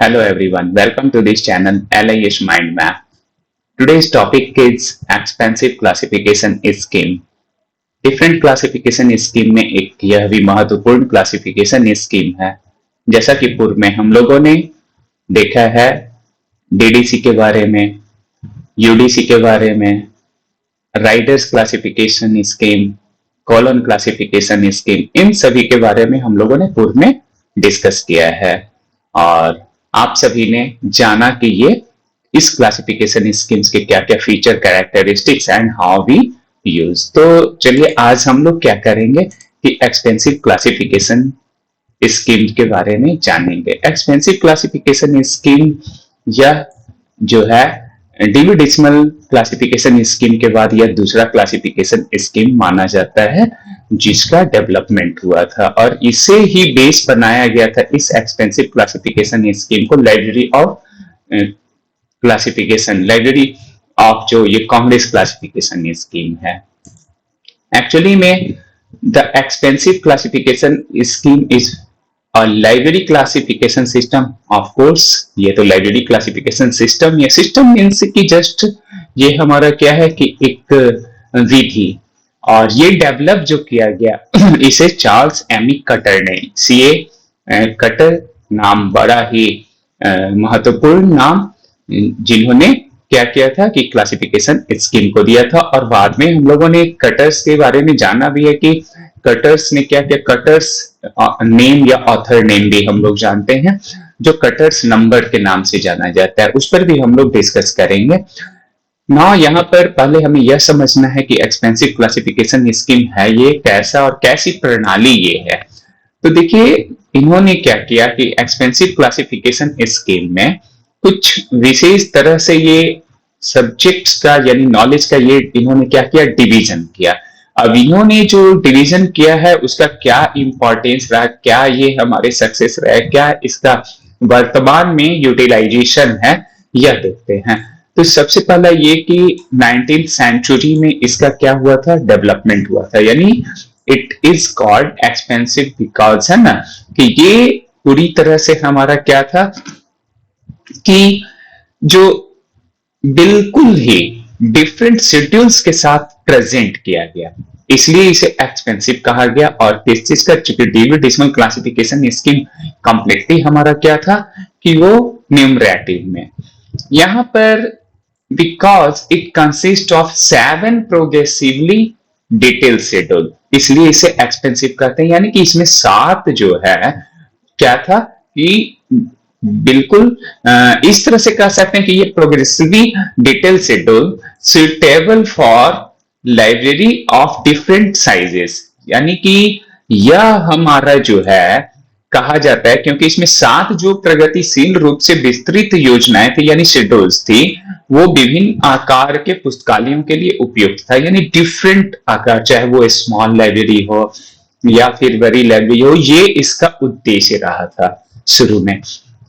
Hello everyone, welcome to this channel LIS Mind Map. Today's topic is expensive classification scheme. Different classification scheme में एक यह भी महत्वपूर्ण classification scheme है। जैसा कि पूर्व में हम लोगों ने देखा है डीडीसी के बारे में, यूडीसी के बारे में, Rider's classification scheme, colon classification scheme, इन सभी के बारे में हम लोगों ने पूर्व में डिस्कस किया है और आप सभी ने जाना कि ये इस क्लासिफिकेशन स्कीम्स के क्या क्या feature, characteristics and how we use. तो चलिए आज हम लोग क्या करेंगे कि एक्सपेंसिव क्लासिफिकेशन स्कीम के बारे में जानेंगे। एक्सपेंसिव क्लासिफिकेशन स्कीम यह जो है डिवी डेसिमल क्लासिफिकेशन स्कीम के बाद यह दूसरा क्लासिफिकेशन स्कीम माना जाता है जिसका डेवलपमेंट हुआ था और इसे ही बेस बनाया गया था इस एक्सपेंसिव क्लासिफिकेशन स्कीम को library of classification, library of जो ये कांग्रेस क्लासिफिकेशन स्कीम है। एक्चुअली में the expansive classification scheme is और library classification system, of course ये तो लाइब्रेरी क्लासिफिकेशन सिस्टम, ये सिस्टम मीन्स कि जस्ट ये हमारा क्या है कि एक विधि, और ये डेवलप जो किया गया इसे चार्ल्स एमी कटर ने, सीए कटर नाम, बड़ा ही महत्वपूर्ण नाम, जिन्होंने क्या किया था कि क्लासिफिकेशन स्कीम को दिया था। और बाद में हम लोगों ने कटर्स के बारे में जाना भी है कि कटर्स ने क्या किया, कटर्स नेम या ऑथर नेम भी हम लोग जानते हैं जो कटर्स नंबर के नाम से जाना जाता है, उस पर भी हम लोग डिस्कस करेंगे। ना यहाँ पर पहले हमें यह समझना है कि एक्सपेंसिव क्लासिफिकेशन स्कीम है ये कैसा और कैसी प्रणाली ये है। तो देखिए इन्होंने क्या किया कि एक्सपेंसिव क्लासिफिकेशन स्कीम में कुछ विशेष तरह से ये सब्जेक्ट्स का यानी नॉलेज का ये इन्होंने क्या किया, डिवीजन किया। अब इन्होंने जो डिवीजन किया है उसका क्या इंपॉर्टेंस रहा, क्या ये हमारे सक्सेस रहा, क्या इसका वर्तमान में यूटिलाइजेशन है, यह देखते हैं। तो सबसे पहला ये कि 19th सेंचुरी में इसका क्या हुआ था, डेवलपमेंट हुआ था। यानी it is called expensive because, है ना, कि ये पूरी तरह से हमारा क्या था कि जो बिल्कुल ही डिफरेंट शेड्यूल्स के साथ प्रेजेंट किया गया, इसलिए इसे एक्सपेंसिव कहा गया। और किस चीज का, चूंकि Dewey decimal classification scheme completely हमारा क्या था कि वो न्यूमरेटिव में, यहां पर because it consist of 7 progressively detail schedule, इसलिए इसे एक्सपेंसिव कहते हैं। यानी कि इसमें 7 जो है क्या था कि बिल्कुल इस तरह से कह सकते हैं कि ये progressively detail schedule suitable for library of different sizes, यानी कि यह हमारा जो है कहा जाता है क्योंकि इसमें 7 जो प्रगतिशील रूप से विस्तृत योजनाएं थी यानी शेड्यूल्स थी, वो विभिन्न आकार के पुस्तकालयों के लिए उपयुक्त था। यानी डिफरेंट आकार, चाहे वो स्मॉल लाइब्रेरी हो या फिर बड़ी लाइब्रेरी हो, ये इसका उद्देश्य रहा था शुरू में।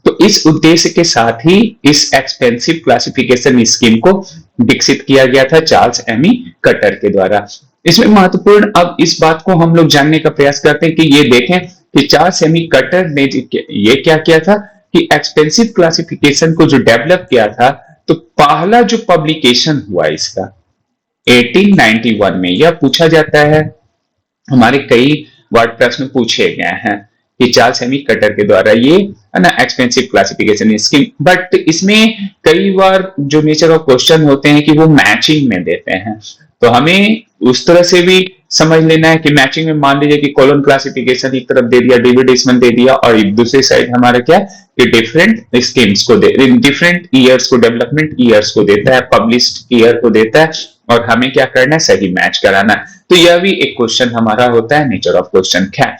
तो इस उद्देश्य के साथ ही इस एक्सपेंसिव क्लासिफिकेशन स्कीम को विकसित किया गया था चार्ल्स एमी कटर के द्वारा। इसमें महत्वपूर्ण अब इस बात को हम लोग जानने का प्रयास करते हैं कि ये देखें कि चार्ल्स एमी कटर ने ये क्या किया था कि एक्सपेंसिव क्लासिफिकेशन को जो डेवलप किया था, तो पहला जो पब्लिकेशन हुआ इसका 1891 में, यह पूछा जाता है, हमारे कई वर्ड प्रश्न पूछे गए हैं कि चार्ल्स एमी कटर के द्वारा ये है ना एक्सपेंसिव क्लासिफिकेशन स्कीम, बट इसमें कई बार जो नेचर ऑफ क्वेश्चन होते हैं कि वो मैचिंग में देते हैं, तो हमें उस तरह से भी समझ लेना है कि मैचिंग में मान लीजिए कि कॉलम क्लासिफिकेशन एक तरफ दे दिया, डेवी डेसिमल दे दिया, और एक दूसरी साइड हमारा क्या कि डिफरेंट स्कीम्स को डिफरेंट ईयर्स को, डेवलपमेंट ईयर्स को देता है, पब्लिश्ड ईयर को देता है, और हमें क्या करना है, सही मैच कराना है। तो यह भी एक क्वेश्चन हमारा होता है, नेचर ऑफ क्वेश्चन क्या है,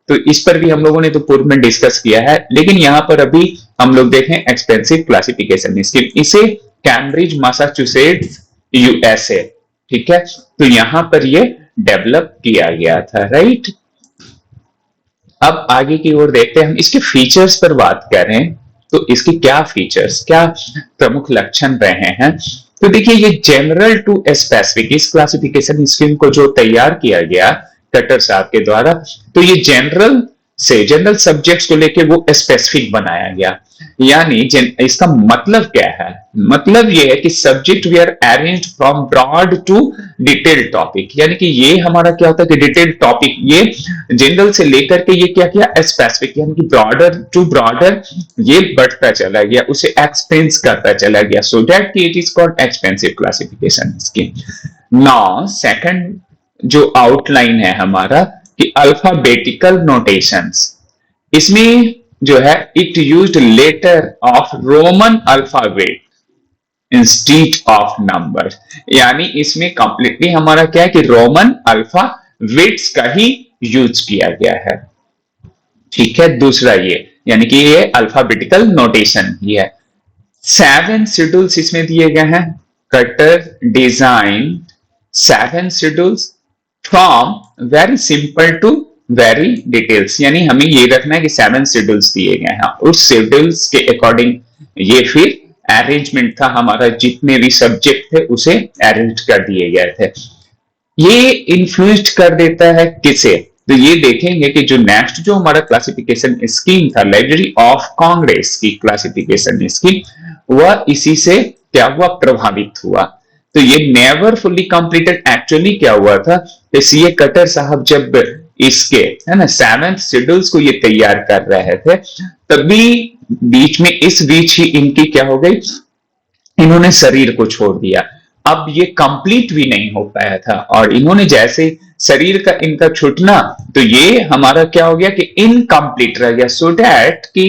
तो इस पर भी हम लोगों ने तो पूर्व में डिस्कस किया है। लेकिन यहां पर अभी हम लोग देखें एक्सपेंसिव क्लासिफिकेशन स्कीम, इसे कैम्ब्रिज मैसाचुसेट्स यूएसए, ठीक है, तो यहां पर ये डेवलप किया गया था, राइट। अब आगे की ओर देखते हैं, हम इसके फीचर्स पर बात करें तो इसके क्या फीचर्स, क्या प्रमुख लक्षण रहे हैं। तो देखिए ये जनरल टू स्पेसिफिक, इस क्लासिफिकेशन स्कीम को जो तैयार किया गया कटर साहब के द्वारा, तो ये जनरल से जनरल सब्जेक्ट्स को लेके वो स्पेसिफिक बनाया गया। यानी इसका मतलब क्या है? मतलब ये है कि subject we are arranged from broad to detailed topic, यानी कि ये हमारा क्या होता है कि डिटेल्ड टॉपिक, ये जनरल से लेकर के ये क्या किया, स्पेसिफिक, यानी कि ब्रॉडर टू ब्रॉडर ये बढ़ता चला गया, उसे एक्सपेंस करता चला गया, so that it is called expensive classification scheme. Now second जो आउटलाइन है हमारा कि अल्फाबेटिकल नोटेशंस, इसमें जो है it used letter of Roman alphabet instead of number, यानी इसमें कंप्लीटली हमारा क्या है कि रोमन अल्फाबेट्स का ही यूज किया गया है। ठीक है, दूसरा ये यानी कि ये अल्फाबेटिकल नोटेशन ही है। 7 शेड्यूल्स इसमें दिए गए हैं, Cutter design 7 schedules from very simple to very details, यानी हमें ये रखना है कि 7 शेड्यूल्स दिए गए हैं, उस शेड्यूल्स के अकॉर्डिंग ये फिर अरेंजमेंट था, हमारा जितने भी सब्जेक्ट थे उसे अरेंज कर दिए गए थे। ये इन्फ्लुएंस कर देता है किसे? तो ये देखेंगे कि जो नेक्स्ट जो हमारा क्लासिफिकेशन स्कीम था, लाइब्रेरी ऑफ कांग्रेस की क्लासिफिकेशन स्कीम, वह इसी से क्या हुआ, प्रभावित हुआ। तो ये नेवर फुल्ली कंप्लीटेड, एक्चुअली क्या हुआ था, सीए कटर साहब जब इसके है ना 7th शेड्यूल्स को ये तैयार कर रहे थे, तभी इस बीच ही इनकी क्या हो गई, इन्होंने शरीर को छोड़ दिया। अब ये कंप्लीट भी नहीं हो पाया था, और इन्होंने जैसे शरीर का इनका छूटना, तो ये हमारा क्या हो गया कि इनकम्प्लीट रह गया, सो दैट कि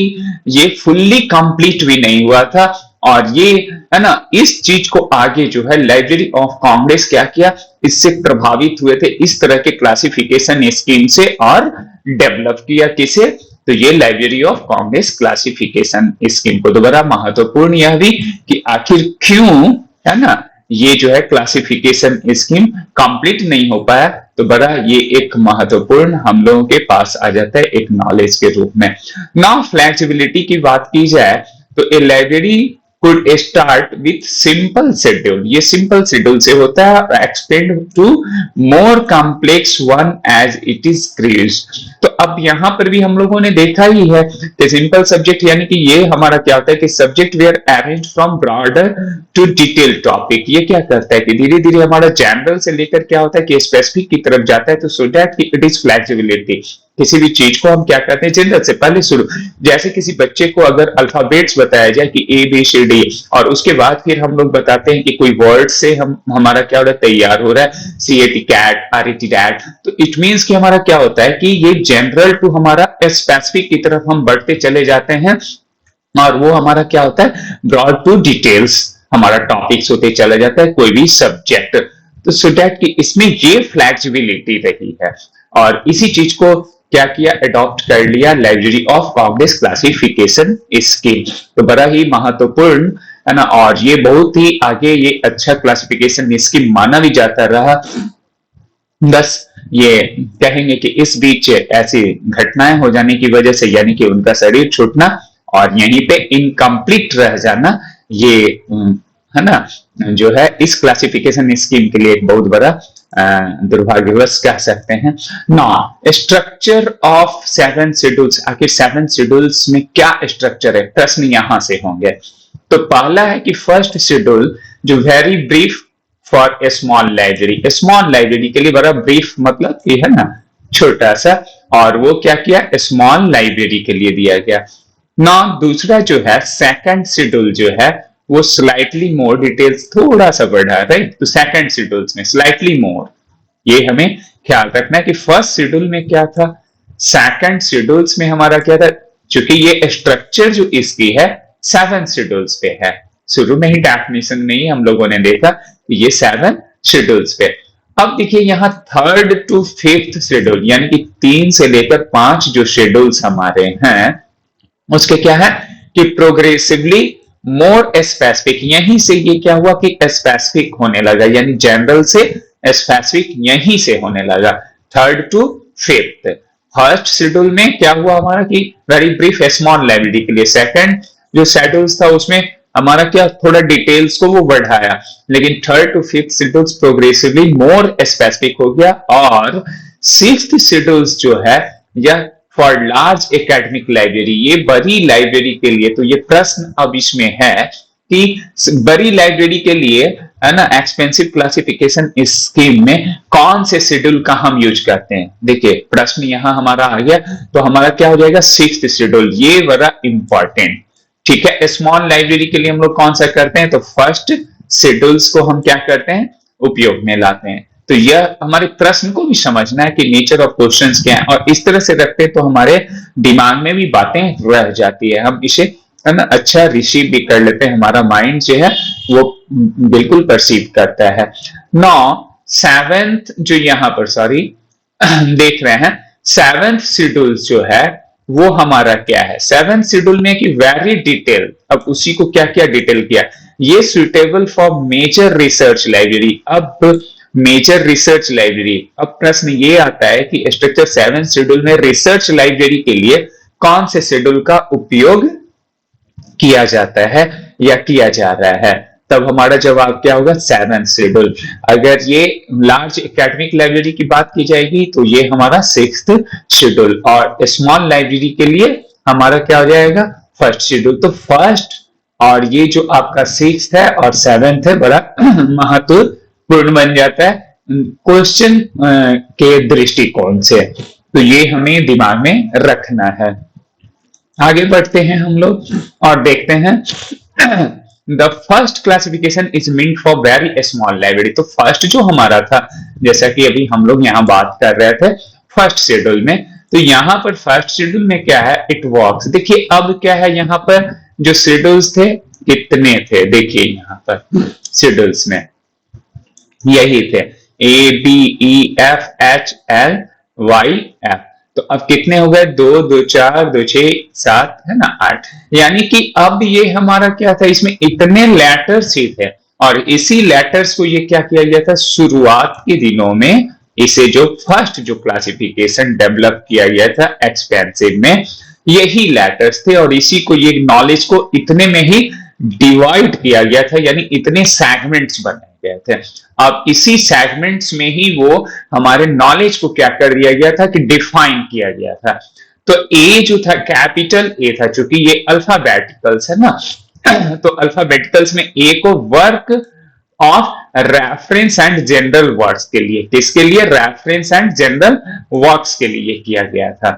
ये फुल्ली कंप्लीट भी नहीं हुआ था। और ये है ना, इस चीज को आगे जो है लाइब्रेरी ऑफ कांग्रेस क्या किया, इससे प्रभावित हुए थे, इस तरह के क्लासिफिकेशन स्कीम से, और डेवलप किया किसे, तो ये library of Congress classification scheme को। दोबारा महत्वपूर्ण यह भी कि आखिर क्यों है ना ये जो है क्लासिफिकेशन स्कीम कंप्लीट नहीं हो पाया, तो बड़ा ये एक महत्वपूर्ण हम लोगों के पास आ जाता है एक नॉलेज के रूप में। नाउ फ्लेक्सिबिलिटी की बात की जाए तो ए library could start with simple schedule, ये simple schedule से होता है, expand to more complex one as it is increased। तो अब यहाँ पर भी हम लोगों ने देखा ही है कि सिंपल सब्जेक्ट, यानी कि ये हमारा क्या होता है कि subject we are arrange from broader to detail topic, ये क्या करता है कि धीरे धीरे हमारा जनरल से लेकर क्या होता है कि स्पेसिफिक की तरफ जाता है, तो सो दैट इट इज फ्लेक्सिबिलिटी। किसी भी चीज को हम क्या करते हैं जनरल से पहले शुरू, जैसे किसी बच्चे को अगर अल्फाबेट्स बताया जाए कि ए बी सी डी, और उसके बाद फिर हम लोग बताते हैं कि कोई वर्ड से हमारा क्या हो रहा है, तैयार हो रहा है C A T cat, R A T rat, तो इट मीन्स कि हमारा क्या होता है कि ये जनरल टू हमारा स्पेसिफिक की तरफ हम बढ़ते चले जाते हैं, और वो हमारा क्या होता है ब्रॉड टू डिटेल्स हमारा टॉपिक्स होते चला जाता है कोई भी सब्जेक्ट। तो सो दैट कि इसमें ये फ्लेक्सिबिलिटी रही है, और इसी चीज को क्या किया, अडॉप्ट कर लिया library of Congress classification scheme. तो बड़ा ही महत्वपूर्ण है ना, और ये बहुत ही आगे ये अच्छा क्लासिफिकेशन स्कीम माना भी जाता रहा। बस ये कहेंगे कि इस बीच ऐसी घटनाएं हो जाने की वजह से, यानी कि उनका शरीर छूटना और यहीं पे इनकम्प्लीट रह जाना, ये है ना जो है इस क्लासिफिकेशन स्कीम के लिए एक बहुत बड़ा दुर्भाग्यवश कह सकते हैं ना। स्ट्रक्चर ऑफ 7 शेड्यूल्स, आखिर 7 शेड्यूल्स में क्या स्ट्रक्चर है, प्रश्न यहां से होंगे। तो पहला है कि फर्स्ट शेड्यूल जो very brief for a small library, small library के लिए बड़ा ब्रीफ मतलब ये है ना छोटा सा, और वो क्या किया स्मॉल लाइब्रेरी के लिए दिया गया ना। दूसरा जो है सेकंड शेड्यूल जो है वो स्लाइटली मोर डिटेल्स थोड़ा सा बढ़ा, राइट, तो सेकंड शेड्यूल्स में स्लाइटली मोर, ये हमें ख्याल रखना है कि फर्स्ट शेड्यूल में क्या था, सेकंड शेड्यूल्स में हमारा क्या था, क्योंकि ये स्ट्रक्चर जो इसकी है 7 शेड्यूल्स पे है, शुरू में ही डेफिनेशन में ही हम लोगों ने देखा कि ये 7 शेड्यूल्स पे। अब देखिए यहाँ 3rd to 5th शेड्यूल, यानी कि 3 से लेकर 5 जो शेड्यूल्स हमारे हैं उसके क्या है कि प्रोग्रेसिवली मोर स्पेसिफिक, यहीं से ये क्या हुआ कि स्पेसिफिक होने लगा, यानी जनरल से स्पेसिफिक यहीं से होने लगा 3rd to 5th। First schedule में क्या हुआ हमारा कि वेरी ब्रीफ स्मॉल लाइब्रेरी के लिए, सेकंड जो शेड्यूल्स था उसमें हमारा क्या थोड़ा डिटेल्स को वो बढ़ाया, लेकिन 3rd to 5th schedules progressively more specific हो गया, और 6th शेड्यूल्स जो है या फॉर लार्ज एकेडमिक लाइब्रेरी, ये बड़ी लाइब्रेरी के लिए। तो ये प्रश्न अब इसमें है कि बड़ी लाइब्रेरी के लिए, है ना, एक्सपेंसिव क्लासिफिकेशन स्कीम में कौन से शेड्यूल का हम यूज करते हैं। देखिए प्रश्न यहां हमारा आ गया, तो हमारा क्या हो जाएगा, 6th शेड्यूल, ये बड़ा इंपॉर्टेंट। ठीक है, स्मॉल लाइब्रेरी के लिए हम लोग कौन सा करते हैं, तो फर्स्ट शेड्यूल्स को हम क्या करते हैं, उपयोग में लाते हैं। तो यह हमारे प्रश्न को भी समझना है कि नेचर ऑफ क्वेश्चंस क्या है, और इस तरह से रखते हैं तो हमारे दिमाग में भी बातें रह जाती है, हम इसे, है ना, अच्छा रिसीव भी कर लेते हैं, हमारा माइंड जो है वो बिल्कुल परसीव करता है। नौ 7th जो यहाँ पर सॉरी देख रहे हैं, 7th शेड्यूल जो है वो हमारा क्या है, 7th शेड्यूल में कि वेरी डिटेल, अब उसी को क्या क्या डिटेल किया, ये suitable for major research library. अब मेजर रिसर्च लाइब्रेरी, अब प्रश्न ये आता है कि स्ट्रक्चर 7th शेड्यूल में रिसर्च लाइब्रेरी के लिए कौन से शेड्यूल का उपयोग किया जाता है या किया जा रहा है, तब हमारा जवाब क्या होगा, 7th शेड्यूल। अगर ये लार्ज एकेडमिक लाइब्रेरी की बात की जाएगी तो ये हमारा 6th शेड्यूल, और स्मॉल लाइब्रेरी के लिए हमारा क्या हो जाएगा, 1st शेड्यूल। तो फर्स्ट और ये जो आपका 6th है और 7th है, बड़ा महत्वपूर्ण बन जाता है क्वेश्चन के दृष्टिकोण से, तो ये हमें दिमाग में रखना है। आगे बढ़ते हैं हम लोग और देखते हैं the first classification is meant for very small library. तो फर्स्ट जो हमारा था, जैसा कि अभी हम लोग यहाँ बात कर रहे थे फर्स्ट शेड्यूल में, तो यहाँ पर फर्स्ट शेड्यूल में क्या है, इट वर्क्स। देखिए अब क्या है, यहाँ पर जो शेड्यूल्स थे कितने थे, देखिए यहाँ पर शेड्यूल्स में यही थे, A B E F H L Y F. तो अब कितने हो गए, 2 2 4 2 6 7, है ना, 8। यानी कि अब ये हमारा क्या था, इसमें इतने लेटर्स ही थे, और इसी लेटर्स को ये क्या किया गया था, शुरुआत के दिनों में इसे जो फर्स्ट जो क्लासिफिकेशन डेवलप किया गया था एक्सपेंसिव में, यही लेटर्स थे, और इसी को, ये नॉलेज को इतने में ही डिवाइड किया गया था, यानी इतने सेगमेंट्स बनाए गए थे। अब इसी सेगमेंट्स में ही वो हमारे नॉलेज को क्या कर दिया गया था कि डिफाइन किया गया था। तो ए जो था कैपिटल ए था, चूंकि ये अल्फाबेटिकल्स है ना, तो अल्फाबेटिकल्स में ए को work of reference and general words के लिए, किसके लिए, रेफरेंस एंड जनरल वर्क्स के लिए किया गया था।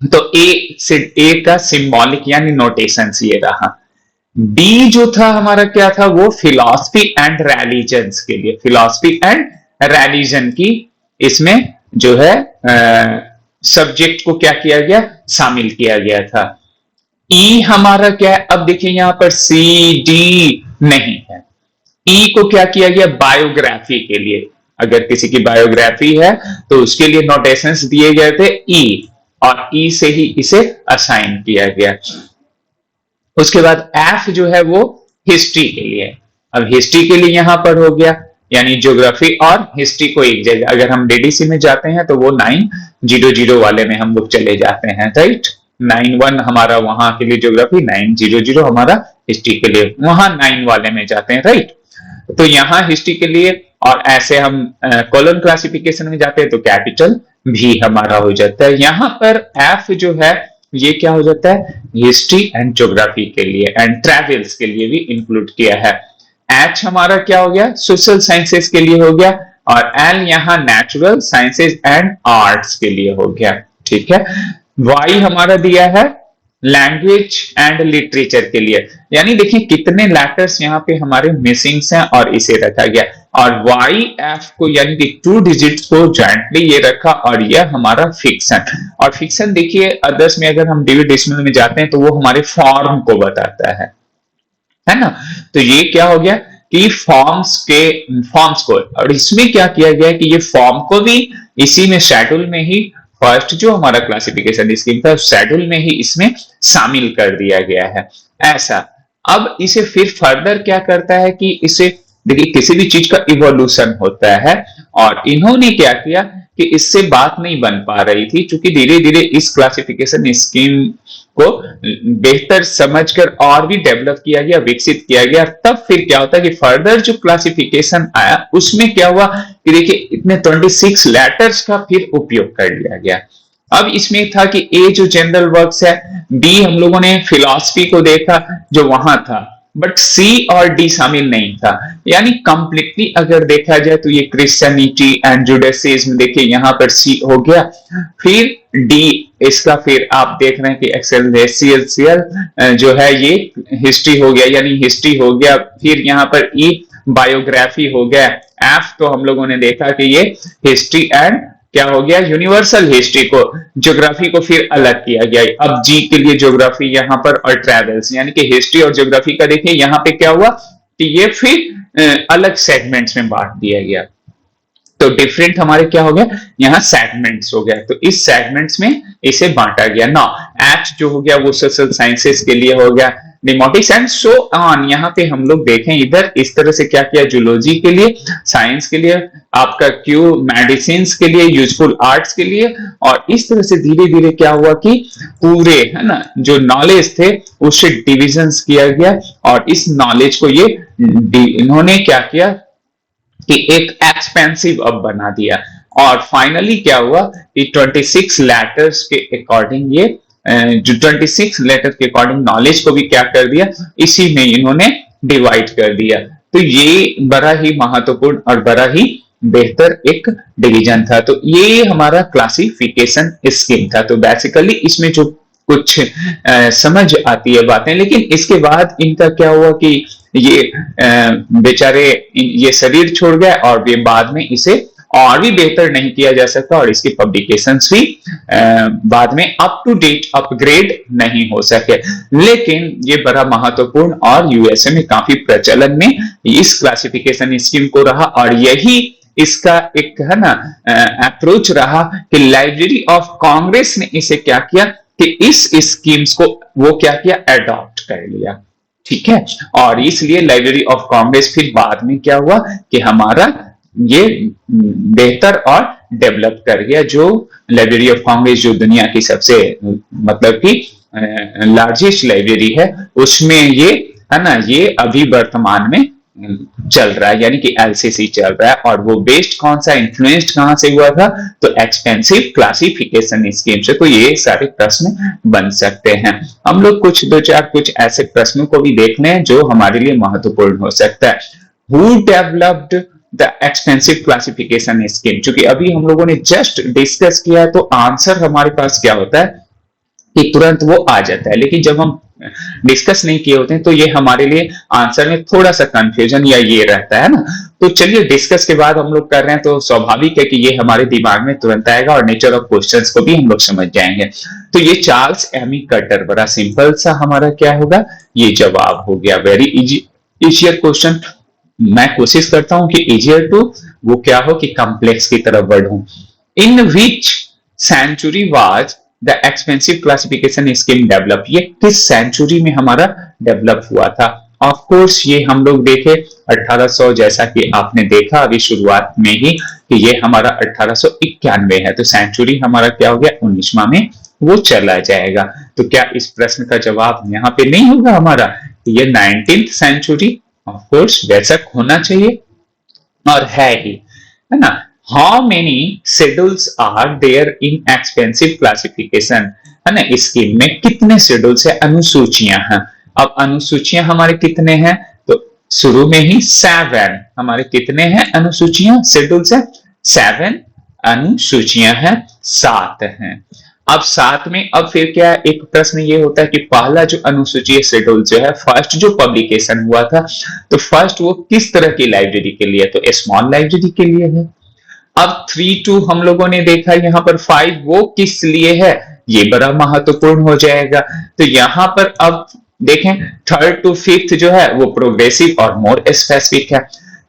तो ए का सिंबॉलिक यानी नोटेशन ये रहा। बी जो था हमारा क्या था, वो फिलॉसफी एंड रिलीजन्स के लिए, फिलॉसफी एंड रिलीजन की इसमें जो है सब्जेक्ट को क्या किया गया, शामिल किया गया था। ई हमारा क्या है, अब देखिए यहां पर सी डी नहीं है, ई को क्या किया गया, बायोग्राफी के लिए, अगर किसी की बायोग्राफी है तो उसके लिए नोटेशंस दिए गए थे ई, और ई से ही इसे असाइन किया गया। उसके बाद एफ जो है वो हिस्ट्री के लिए, अब हिस्ट्री के लिए यहां पर हो गया, यानी ज्योग्राफी और हिस्ट्री को एक जगह, अगर हम डीडीसी में जाते हैं तो वो 900 वाले में हम लोग चले जाते हैं, राइट। 91 हमारा वहां के लिए ज्योग्राफी, 900 हमारा हिस्ट्री के लिए, वहां 9 वाले में जाते हैं, राइट। तो यहाँ हिस्ट्री के लिए, और ऐसे हम कॉलम क्लासिफिकेशन में जाते हैं तो कैपिटल भी हमारा हो जाता है। यहाँ पर एफ जो है ये क्या हो जाता है, हिस्ट्री एंड ज्योग्राफी के लिए एंड ट्रैवल्स के लिए भी इंक्लूड किया है। एच हमारा क्या हो गया, सोशल साइंसेस के लिए हो गया, और एल यहाँ नेचुरल साइंसेस एंड आर्ट्स के लिए हो गया, ठीक है। वाई हमारा दिया है लैंग्वेज एंड लिटरेचर के लिए, यानी देखिए कितने लेटर्स यहाँ पे हमारे मिसिंग्स हैं और इसे रखा गया, और वाई एफ को यानी कि 2 डिजिट्स को जॉइंटली ये रखा, और यह हमारा फिक्शन। और फिक्शन देखिए अदर्स में अगर हम डिविड डेसिमल में जाते हैं तो वो हमारे फॉर्म को बताता है ना। तो ये क्या हो गया कि फॉर्म्स को, और इसमें क्या किया गया कि ये फॉर्म को भी इसी में शेड्यूल में ही, फर्स्ट जो हमारा क्लासिफिकेशन स्कीम था शेड्यूल में ही इसमें शामिल कर दिया गया है, ऐसा। अब इसे फिर फर्दर क्या करता है कि इसे देखिए किसी भी चीज का इवोल्यूशन होता है, और इन्होंने क्या किया कि इससे बात नहीं बन पा रही थी, क्योंकि धीरे धीरे इस क्लासिफिकेशन स्कीम को बेहतर समझकर और भी डेवलप किया गया, विकसित किया गया। तब फिर क्या होता है कि फर्दर जो क्लासिफिकेशन आया उसमें क्या हुआ कि देखिए इतने 26 लेटर्स का फिर उपयोग कर लिया गया। अब इसमें था कि ए जो जनरल वर्क्स है, बी हम लोगों ने फिलॉसफी को देखा जो वहां था, बट सी और डी शामिल नहीं था। यानी कंप्लीटली अगर देखा जाए तो ये क्रिश्चियनिटी एंड जुडाइज्म, देखिए यहाँ पर सी हो गया, फिर डी इसका, फिर आप देख रहे हैं कि एक्सेलेंशियल जो है ये हिस्ट्री हो गया, यानी हिस्ट्री हो गया, फिर यहाँ पर ई बायोग्राफी हो गया, एफ तो हम लोगों ने देखा कि ये हिस्ट्री एंड क्या हो गया, यूनिवर्सल हिस्ट्री को, ज्योग्राफी को फिर अलग किया गया। अब जी के लिए ज्योग्राफी यहाँ पर और ट्रेवल्स, यानी कि हिस्ट्री और ज्योग्राफी का देखिए यहाँ पे क्या हुआ कि ये फिर अलग सेगमेंट्स में बांट दिया गया। तो डिफरेंट हमारे क्या हो गया, यहाँ सेगमेंट्स हो गया, तो इस सेगमेंट्स में इसे बांटा गया ना। एच जो हो गया वो सोशल साइंसेस के लिए हो गया, निमोटिक्स एंड सो ऑन। यहाँ पे हम लोग देखें इधर इस तरह से क्या किया, जूलॉजी के लिए, साइंस के लिए, आपका क्यू मेडिसिन के लिए, यूजफुल आर्ट्स के लिए, और इस तरह से धीरे धीरे क्या हुआ कि पूरे है ना जो नॉलेज थे उससे डिविजन्स किया गया, और इस नॉलेज को ये इन्होंने क्या किया कि एक एक्सपेंसिव अब बना दिया। और फाइनली क्या हुआ कि 26 लेटर्स के अकॉर्डिंग ये जो 26 लेटर के अकॉर्डिंग नॉलेज को भी क्या कर दिया, इसी में इन्होंने डिवाइड कर दिया। तो ये बड़ा ही महत्वपूर्ण और बड़ा ही बेहतर एक डिवीजन था। तो ये हमारा क्लासिफिकेशन स्कीम था। तो बेसिकली इसमें जो कुछ समझ आती है बातें, लेकिन इसके बाद इनका क्या हुआ कि ये बेचारे ये शरीर छोड़ गए, और ये बाद में इसे और भी बेहतर नहीं किया जा सकता, और इसकी पब्लिकेशंस भी बाद में अप टू डेट अपग्रेड नहीं हो सके। लेकिन ये बड़ा महत्वपूर्ण और यूएसए में काफी प्रचलन में इस क्लासिफिकेशन स्कीम को रहा, और यही इसका एक है ना अप्रोच रहा कि लाइब्रेरी ऑफ कांग्रेस ने इसे क्या किया कि इस स्कीम्स को वो क्या किया, एडॉप्ट कर लिया। ठीक है, और इसलिए लाइब्रेरी ऑफ कांग्रेस फिर बाद में क्या हुआ कि हमारा ये बेहतर और डेवलप कर गया। जो लाइब्रेरी ऑफ कांग्रेस जो दुनिया की सबसे मतलब कि लार्जेस्ट लाइब्रेरी है, उसमें ये है ना, ये अभी वर्तमान में चल रहा है, यानी कि एलसीसी चल रहा है। और वो बेस्ड कौन सा, इन्फ्लुएंस्ड कहां से हुआ था, तो एक्सपेंसिव क्लासिफिकेशन स्कीम से। तो ये सारे प्रश्न बन सकते हैं। हम लोग कुछ दो चार कुछ ऐसे प्रश्नों को भी देख लें जो हमारे लिए महत्वपूर्ण हो सकता है। Who developed the expansive classification scheme, चूंकि अभी हम लोगों ने जस्ट डिस्कस किया है, तो आंसर हमारे पास क्या होता है कि तुरंत वो आ जाता है। लेकिन जब हम डिस्कस नहीं किए होते हैं तो ये हमारे लिए आंसर में थोड़ा सा कंफ्यूजन या ये रहता है ना। तो चलिए डिस्कस के बाद हम लोग कर रहे हैं, तो स्वाभाविक है कि ये हमारे दिमाग में तुरंत आएगा, और नेचर ऑफ क्वेश्चंस को भी हम लोग समझ जाएंगे। तो ये चार्ल्स एमी कटर, बड़ा सिंपल सा हमारा क्या होगा, ये जवाब हो गया। Very easy, easier question. मैं कोशिश करता हूं कि इजियर टू वो क्या हो कि कॉम्प्लेक्स की तरफ बढ़ूं। In which century was the expansive classification scheme develop, ये किस सेंचुरी में हमारा डेवलप हुआ था। ऑफ कोर्स ये हम लोग देखे 1800, जैसा कि आपने देखा अभी शुरुआत में ही कि ये हमारा 1891 है। तो सेंचुरी हमारा क्या हो गया, 19वां में वो चला जाएगा। तो क्या इस प्रश्न का जवाब यहाँ पे नहीं होगा हमारा, ये 19th सेंचुरी ऑफ कोर्स वैसा होना चाहिए, और है ही, है ना। How many schedules are there in expensive classification, है ना, स्कीम में कितने शेड्यूल्स है, अनुसूचियां हैं। अब अनुसूचियां हमारे कितने हैं, तो शुरू में ही 7 हमारे कितने हैं अनुसूचियां, शेड्यूल्स है 7 अनुसूचियां हैं, 7 हैं। अब 7 में अब फिर क्या है, एक प्रश्न ये होता है कि पहला जो अनुसूची शेड्यूल जो है, फर्स्ट जो पब्लिकेशन हुआ था, तो फर्स्ट वो किस तरह की लाइब्रेरी के लिए, तो स्मॉल लाइब्रेरी के लिए है। अब 3 to हम लोगों ने देखा यहाँ पर 5 वो किस लिए है, ये बड़ा महत्वपूर्ण हो जाएगा। तो यहाँ पर अब देखें 3rd to 5th जो है वो प्रोग्रेसिव और मोर स्पेसिफिक है।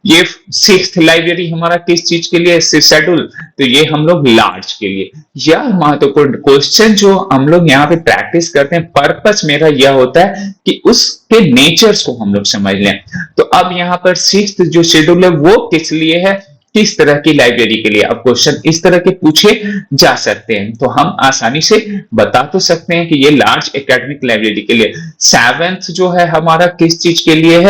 ये 6th लाइब्रेरी हमारा किस चीज के लिए शेड्यूल, तो ये हम लोग लार्ज के लिए। यह महत्वपूर्ण क्वेश्चन जो हम लोग यहाँ पे प्रैक्टिस करते हैं, पर्पस मेरा यह होता है कि उसके नेचर्स को हम लोग समझ लें। तो अब यहाँ पर 6th जो शेड्यूल है वो किस लिए है, किस तरह की लाइब्रेरी के लिए। अब क्वेश्चन इस तरह के पूछे जा सकते हैं, तो हम आसानी से बता तो सकते हैं कि ये लार्ज एकेडमिक लाइब्रेरी के लिए। 7th जो है हमारा किस चीज के लिए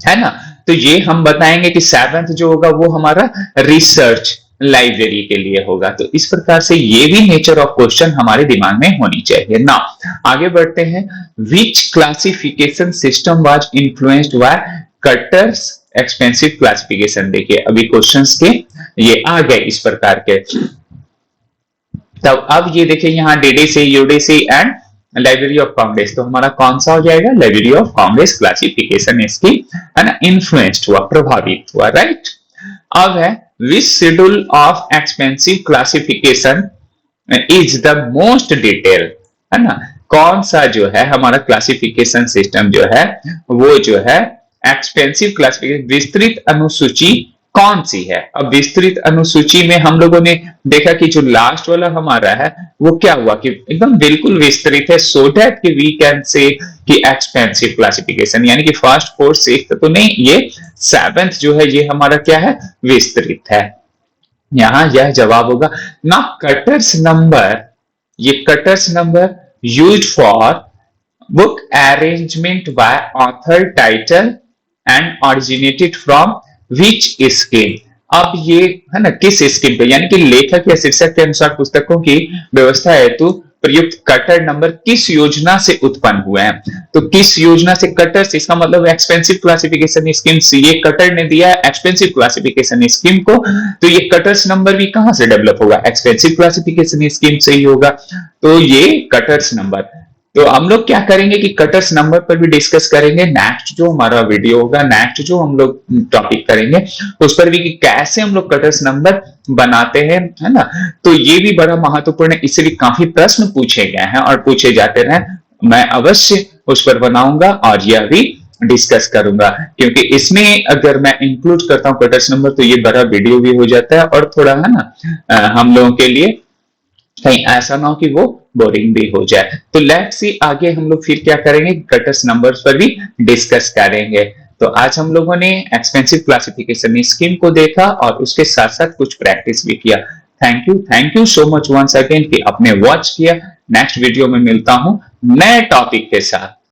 है ना, तो ये हम बताएंगे कि 7th जो होगा वो हमारा रिसर्च लाइब्रेरी के लिए होगा। तो इस प्रकार से ये भी नेचर ऑफ क्वेश्चन हमारे दिमाग में होनी चाहिए ना। आगे बढ़ते हैं। Which classification system was influenced by Cutter's expansive classification. देखिए अभी क्वेश्चंस के ये आ गए इस प्रकार के। तब अब ये देखिए यहाँ डेडेसी, यूडेसी एंड लाइब्रेरी ऑफ कांग्रेस, तो हमारा कौन सा हो जाएगा? लाइब्रेरी ऑफ कांग्रेस क्लासिफिकेशन इसकी है ना इन्फ्लुएंस्ड हुआ, प्रभावित हुआ, राइट। अब है which schedule of expansive classification is the most detail, है ना। कौन सा जो है हमारा क्लासिफिकेशन सिस्टम जो है वो जो है एक्सपेंसिव क्लासिफिकेशन विस्तृत अनुसूची कौन सी है? अब विस्तृत अनुसूची में हम लोगों ने देखा कि जो लास्ट वाला हमारा है वो क्या हुआ कि एकदम बिल्कुल विस्तृत है, सो दैट कि वी कैन से कि एक्सपेंसिव क्लासिफिकेशन, यानी कि फर्स्ट फोर्थ सिक्स्थ तो नहीं, ये सेवेंथ जो है ये हमारा क्या है? विस्तृत है। यहां यह जवाब होगा ना। कटर्स नंबर, ये cutters number use for book arrangement by author title and originated from which scheme. अब ये है ना किस स्कीम पे, यानी कि लेखक या शीर्षक के अनुसार पुस्तकों की व्यवस्था हेतु प्रयुक्त कटर नंबर किस योजना से उत्पन्न हुए हैं? तो किस योजना से कटर्स, इसका मतलब एक्सपेंसिव क्लासिफिकेशन स्कीम से ये कटर ने दिया एक्सपेंसिव क्लासिफिकेशन स्कीम को, तो ये कटर्स नंबर भी कहां से डेवलप होगा? एक्सपेंसिव क्लासिफिकेशन स्कीम से ही होगा। तो ये कटर्स नंबर, तो हम लोग क्या करेंगे कि कटर्स नंबर पर भी डिस्कस करेंगे। नेक्स्ट जो हमारा वीडियो होगा, नेक्स्ट जो हम लोग टॉपिक करेंगे उस पर भी कि कैसे हम लोग कटर्स नंबर बनाते हैं, है ना। तो ये भी बड़ा महत्वपूर्ण है, इससे भी काफी प्रश्न पूछे गए हैं और पूछे जाते रहे। मैं अवश्य उस पर बनाऊंगा और यह भी डिस्कस करूंगा, क्योंकि इसमें अगर मैं इंक्लूड करता हूं कटर्स नंबर तो ये बड़ा वीडियो भी हो जाता है और थोड़ा है ना हम लोगों के लिए कहीं ऐसा ना हो कि वो बोरिंग भी हो जाए। तो लेट्स सी आगे हम लोग फिर क्या करेंगे, कटर्स नंबर्स पर भी डिस्कस करेंगे। तो आज हम लोगों ने एक्सपेंसिव क्लासिफिकेशन स्कीम को देखा और उसके साथ साथ कुछ प्रैक्टिस भी किया। Thank you so much once again कि आपने वॉच किया। नेक्स्ट वीडियो में मिलता हूं नए टॉपिक के साथ।